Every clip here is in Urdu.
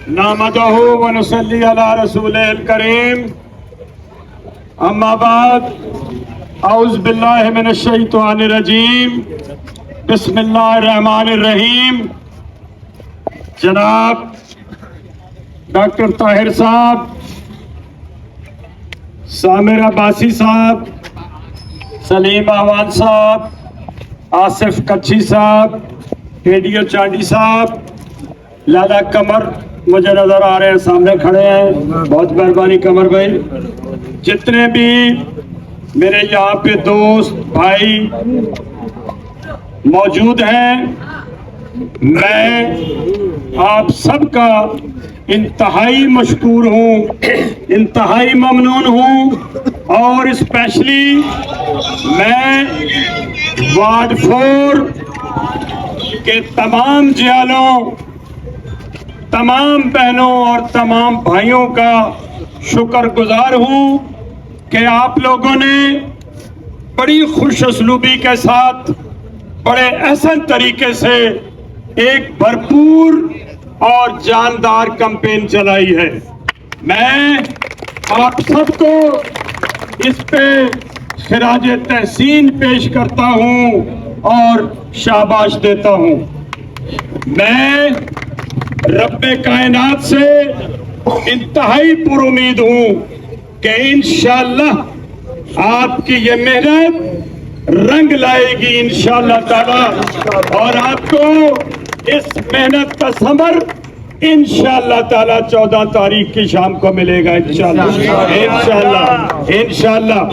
نحمدہ ونصلی علی رسولہ الکریم اما بعد اعوذ باللہ من الشیطان الرجیم بسم اللہ الرحمن الرحیم. جناب ڈاکٹر طاہر صاحب، سامر عباسی صاحب، سلیم احوال صاحب، آصف کچھی صاحب، ریڈیو چانڈی صاحب، لالا قمر مجھے نظر آ رہے ہیں، سامنے کھڑے ہیں، بہت مہربانی قمر بھائی. جتنے بھی میرے یہاں پہ دوست بھائی موجود ہیں، میں آپ سب کا انتہائی مشکور ہوں، انتہائی ممنون ہوں. اور اسپیشلی میں وارڈ 4 کے تمام جیالوں، تمام بہنوں اور تمام بھائیوں کا شکر گزار ہوں کہ آپ لوگوں نے بڑی خوش اسلوبی کے ساتھ بڑے احسن طریقے سے ایک بھرپور اور جاندار کمپین چلائی ہے. میں آپ سب کو اس پہ خراج تحسین پیش کرتا ہوں اور شاباش دیتا ہوں. میں رب کائنات سے انتہائی پر امید ہوں کہ انشاءاللہ آپ کی یہ محنت رنگ لائے گی انشاءاللہ تعالی، اور آپ کو اس محنت کا ثمر انشاءاللہ تعالی 14 تاریخ کی شام کو ملے گا انشاءاللہ.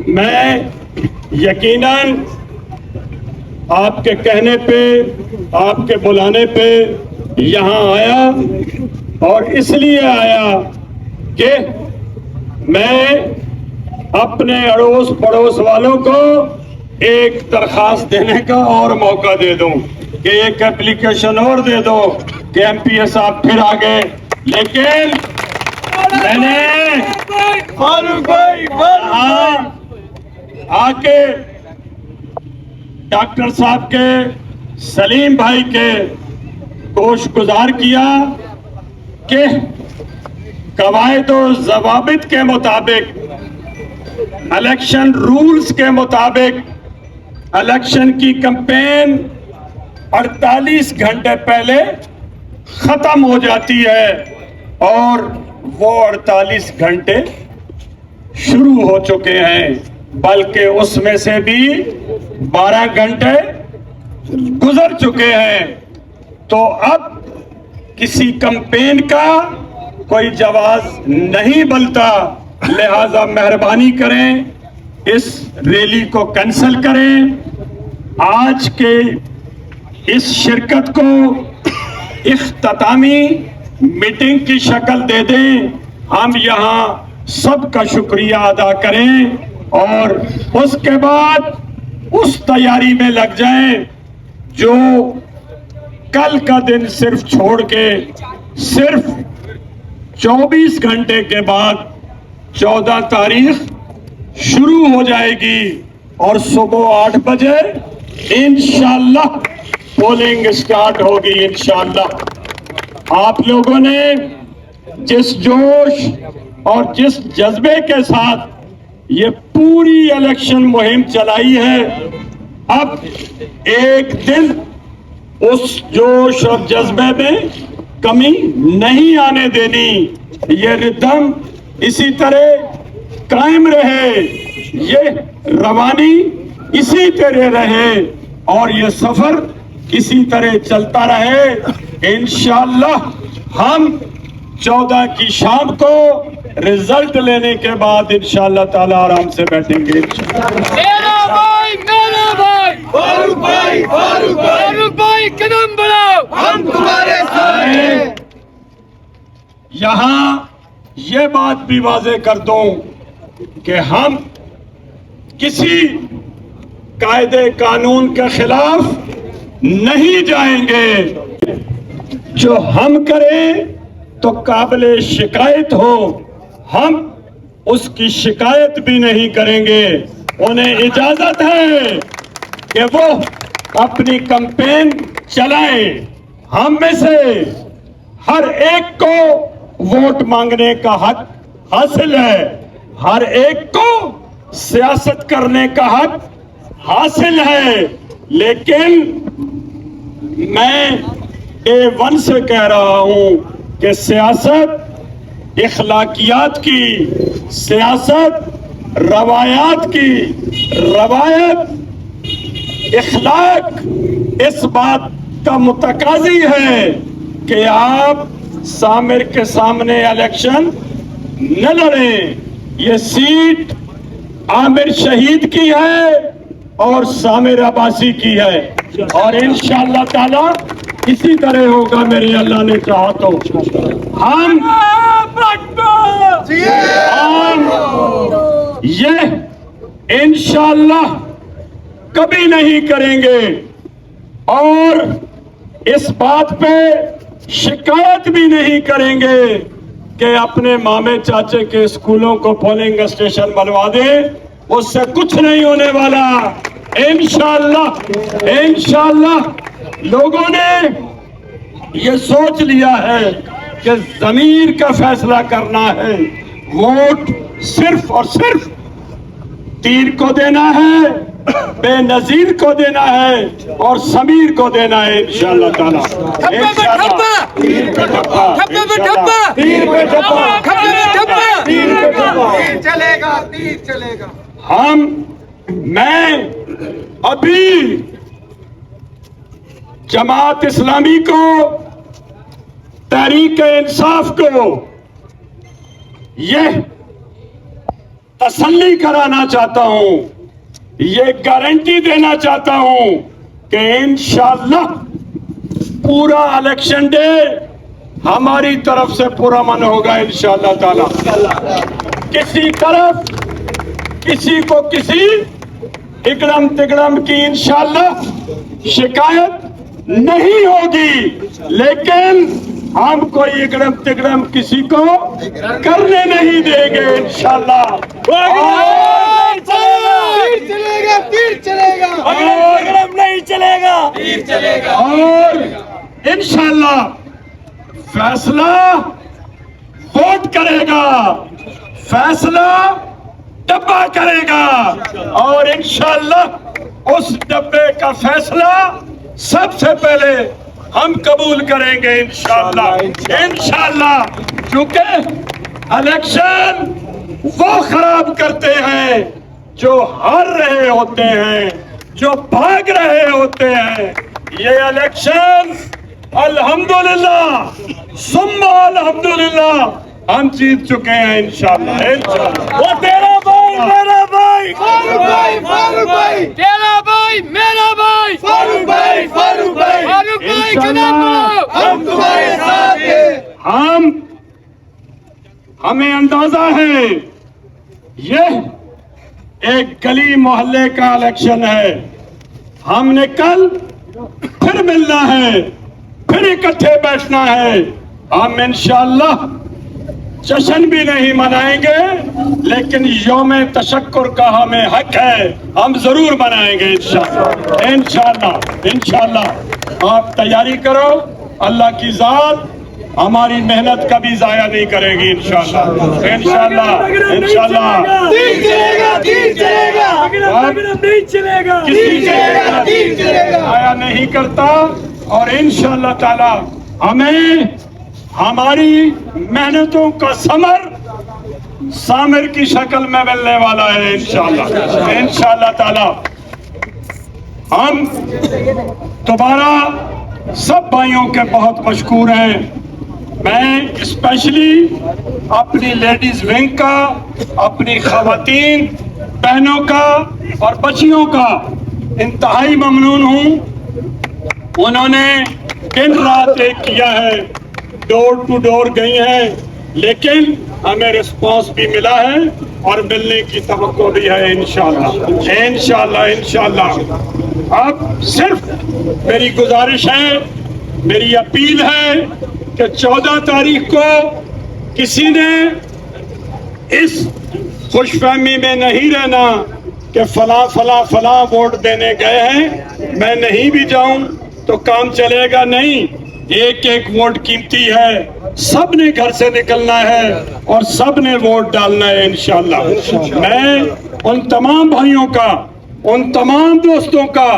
میں یقیناً آپ کے کہنے پہ، آپ کے بلانے پہ یہاں آیا، اور اس لیے آیا کہ میں اپنے اڑوس پڑوس والوں کو ایک درخواست دینے کا اور موقع دے دوں کہ ایک اپلیکیشن اور دے دو کہ ایم پی ایس صاحب پھر آ گئے. لیکن میں نے آ کے ڈاکٹر صاحب کے، سلیم بھائی کے گوش گزار کیا کہ قواعد و ضوابط کے مطابق، الیکشن رولز کے مطابق الیکشن کی کمپین 48 گھنٹے پہلے ختم ہو جاتی ہے، اور وہ 48 گھنٹے شروع ہو چکے ہیں، بلکہ اس میں سے بھی 12 گھنٹے گزر چکے ہیں. تو اب کسی کمپین کا کوئی جواز نہیں بنتا، لہذا مہربانی کریں اس ریلی کو کینسل کریں. آج کے اس شرکت کو اختتامی میٹنگ کی شکل دے دیں، ہم یہاں سب کا شکریہ ادا کریں، اور اس کے بعد اس تیاری میں لگ جائیں جو کل کا دن صرف چھوڑ کے صرف 24 گھنٹے کے بعد 14 تاریخ شروع ہو جائے گی، اور صبح 8 بجے انشاءاللہ پولنگ سٹارٹ ہوگی انشاءاللہ. آپ لوگوں نے جس جوش اور جس جذبے کے ساتھ یہ پوری الیکشن مہم چلائی ہے، اب ایک دن اس جوش اور جذبے میں کمی نہیں آنے دینی. یہ ردھم اسی طرح قائم رہے، یہ روانی اسی طرح رہے، اور یہ سفر اسی طرح چلتا رہے. انشاءاللہ ہم 14 کی شام کو رزلٹ لینے کے بعد انشاءاللہ تعالی آرام سے بیٹھیں گے. فاروق بھائی قدم بڑھاؤ، ہم تمہارے ساتھ ہیں. یہاں یہ بات بھی واضح کر دوں کہ ہم کسی قاعدے قانون کے خلاف نہیں جائیں گے. جو ہم کریں تو قابل شکایت ہو، ہم اس کی شکایت بھی نہیں کریں گے. انہیں اجازت ہے کہ وہ اپنی کمپین چلائیں. ہم میں سے ہر ایک کو ووٹ مانگنے کا حق حاصل ہے، ہر ایک کو سیاست کرنے کا حق حاصل ہے، لیکن میں A1 سے کہہ رہا ہوں کہ سیاست اخلاقیات کی، سیاست روایات کی، روایت اخلاق اس بات کا متقاضی ہے کہ آپ سامر کے سامنے الیکشن نہ لڑیں۔ یہ سیٹ عامر شہید کی ہے اور سامر عباسی کی ہے، اور انشاءاللہ تعالی اسی طرح ہوگا میرے اللہ نے چاہا تو۔ ہم یہ انشاءاللہ کبھی نہیں کریں گے، اور اس بات پہ شکایت بھی نہیں کریں گے کہ اپنے مامے چاچے کے اسکولوں کو پولنگ اسٹیشن بنوا دیں، اس سے کچھ نہیں ہونے والا۔ انشاءاللہ لوگوں نے یہ سوچ لیا ہے کہ ضمیر کا فیصلہ کرنا ہے، ووٹ صرف اور صرف تیر کو دینا ہے، بے نظیر کو دینا ہے، اور سمیر کو دینا ہے انشاءاللہ تعالی۔ میں ابھی جماعت اسلامی کو، تحریک انصاف کو یہ تسلی کرانا چاہتا ہوں، یہ گارنٹی دینا چاہتا ہوں کہ انشاءاللہ پورا الیکشن ڈے ہماری طرف سے پورا من ہوگا انشاءاللہ تعالی۔ کسی طرف کسی کو کسی اگڑم تگڑم کی انشاءاللہ شکایت نہیں ہوگی، لیکن ہم کوئی اگڑم تگڑم کسی کو کرنے نہیں دیں گے انشاءاللہ۔ اور انشاءاللہ فیصلہ ووٹ کرے گا، فیصلہ ڈبہ کرے گا، اور انشاءاللہ اس ڈبے کا فیصلہ سب سے پہلے ہم قبول کریں گے انشاءاللہ، کیونکہ الیکشن وہ خراب کرتے ہیں جو ہار رہے ہوتے ہیں، جو بھاگ رہے ہوتے ہیں۔ یہ الیکشن الحمدللہ ثم الحمدللہ ہم جیت چکے ہیں انشاءاللہ۔ وہ تیرا بھائی میرا بھائی، فاروق بھائی، فاروق بھائی، تیرا بھائی میرا بھائی، فاروق بھائی، فاروق بھائی، فاروق بھائی، ہم تمہارے ساتھ ہیں۔ ہمیں اندازہ ہے یہ ایک گلی محلے کا الیکشن ہے، ہم نے کل پھر ملنا ہے، پھر اکٹھے بیٹھنا ہے، ہم انشاءاللہ جشن بھی نہیں منائیں گے، لیکن یوم تشکر کا ہمیں حق ہے، ہم ضرور منائیں گے انشاءاللہ۔ آپ تیاری کرو، اللہ کی ذات ہماری محنت کبھی ضائع نہیں کرے گی انشاءاللہ۔ کسی ضائع نہیں کرتا، اور انشاءاللہ تعالی ہمیں ہماری محنتوں کا ثمر سامر کی شکل میں ملنے والا ہے انشاءاللہ تعالی۔ ہم دوبارہ سب بھائیوں کے بہت مشکور ہیں۔ میں اسپیشلی اپنی لیڈیز ونگ کا، اپنی خواتین بہنوں کا اور بچیوں کا انتہائی ممنون ہوں۔ انہوں نے دن رات ایک کیا ہے، ڈور ٹو ڈور گئی ہیں، لیکن ہمیں رسپانس بھی ملا ہے اور ملنے کی توقع بھی ہے انشاءاللہ۔ اب صرف میری گزارش ہے، میری اپیل ہے کہ 14 تاریخ کو کسی نے اس خوش فہمی میں نہیں رہنا کہ فلاں ووٹ دینے گئے ہیں، میں نہیں بھی جاؤں تو کام چلے گا، نہیں۔ ایک ایک ووٹ قیمتی ہے, سب نے گھر سے نکلنا ہے اور سب نے ووٹ ڈالنا ہے انشاءاللہ. میں ان تمام بھائیوں کا, ان تمام دوستوں کا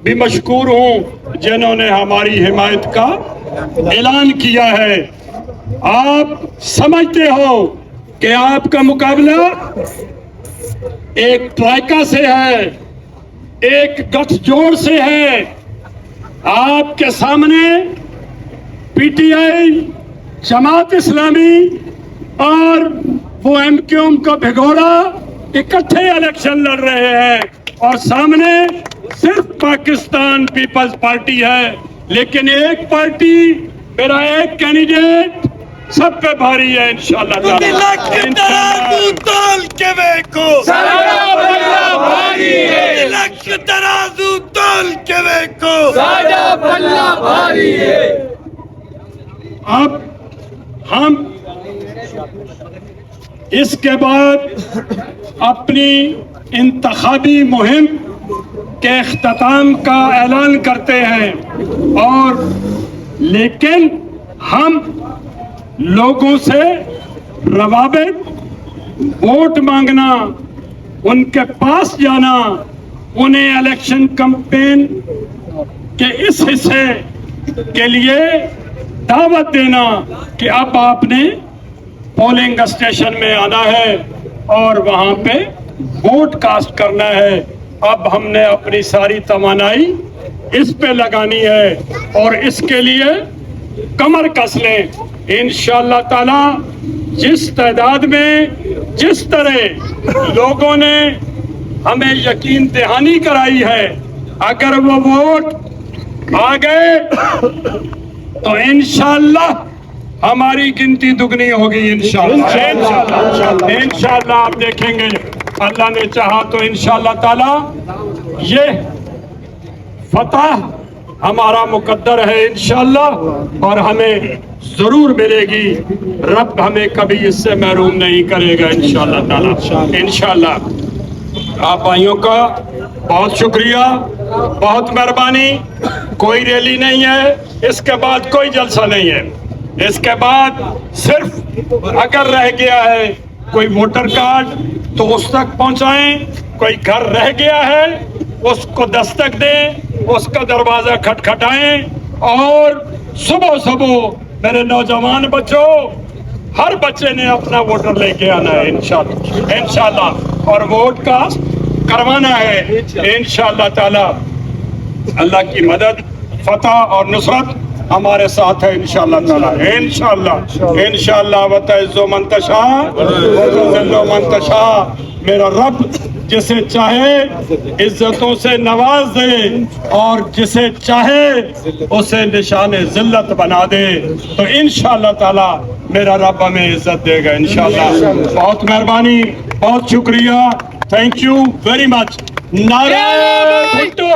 بھی مشکور ہوں جنہوں نے ہماری حمایت کا اعلان کیا ہے. آپ سمجھتے ہو کہ آپ کا مقابلہ ایک ٹرائکا سے ہے, ایک گٹھ جوڑ سے ہے. آپ کے سامنے P T I, Jamaat Islami اور وہ ایم کیو ایم کا بھگوڑا اکٹھے الیکشن لڑ رہے ہیں, اور سامنے صرف پاکستان پیپلز پارٹی ہے. لیکن ایک پارٹی, میرا ایک کینڈیڈیٹ سب پہ بھاری ہے انشاءاللہ تعالی. اب ہم اس کے بعد اپنی انتخابی مہم کے اختتام کا اعلان کرتے ہیں, اور لیکن ہم لوگوں سے روابط, ووٹ مانگنا, ان کے پاس جانا, انہیں الیکشن کمپین کے اس حصے کے لیے دعوت دینا کہ اب آپ نے پولنگ اسٹیشن میں آنا ہے اور وہاں پہ ووٹ کاسٹ کرنا ہے. اب ہم نے اپنی ساری توانائی اس پہ لگانی ہے, اور اس کے لیے کمر کس لیں انشاءاللہ تعالی. جس تعداد میں, جس طرح لوگوں نے ہمیں یقین دہانی کرائی ہے, اگر وہ ووٹ آ گئے تو انشاءاللہ ہماری گنتی دگنی ہوگی انشاءاللہ. انشاءاللہ آپ دیکھیں گے, اللہ نے چاہا تو انشاءاللہ تعالی یہ فتح ہمارا مقدر ہے انشاءاللہ, اور ہمیں ضرور ملے گی. رب ہمیں کبھی اس سے محروم نہیں کرے گا انشاءاللہ تعالی. انشاءاللہ آپ بھائیوں کا بہت شکریہ, بہت مہربانی. کوئی ریلی نہیں ہے, اس کے بعد کوئی جلسہ نہیں ہے. اس کے بعد صرف اگر رہ گیا ہے کوئی ووٹر کارڈ تو اس تک پہنچائیں, کوئی گھر رہ گیا ہے اس کو دستک دیں, اس کا دروازہ کھٹکھٹائیں, اور صبح صبح میرے نوجوان بچوں, ہر بچے نے اپنا ووٹر لے کے آنا ہے انشاءاللہ, اور ووٹ کاسٹ کروانا ہے انشاءاللہ تعالی. اللہ کی مدد, فتح اور نصرت ہمارے ساتھ ہے انشاءاللہ تعالی. انشاءاللہ وتعز من تشاء وتذل من تشاء. میرا رب جسے چاہے عزتوں سے نواز دے اور جسے چاہے اسے نشان ذلت بنا دے, تو انشاءاللہ تعالی میرا رب ہمیں عزت دے گا انشاءاللہ. بہت مہربانی, بہت شکریہ. Thank you very much. نعرہ بھٹو.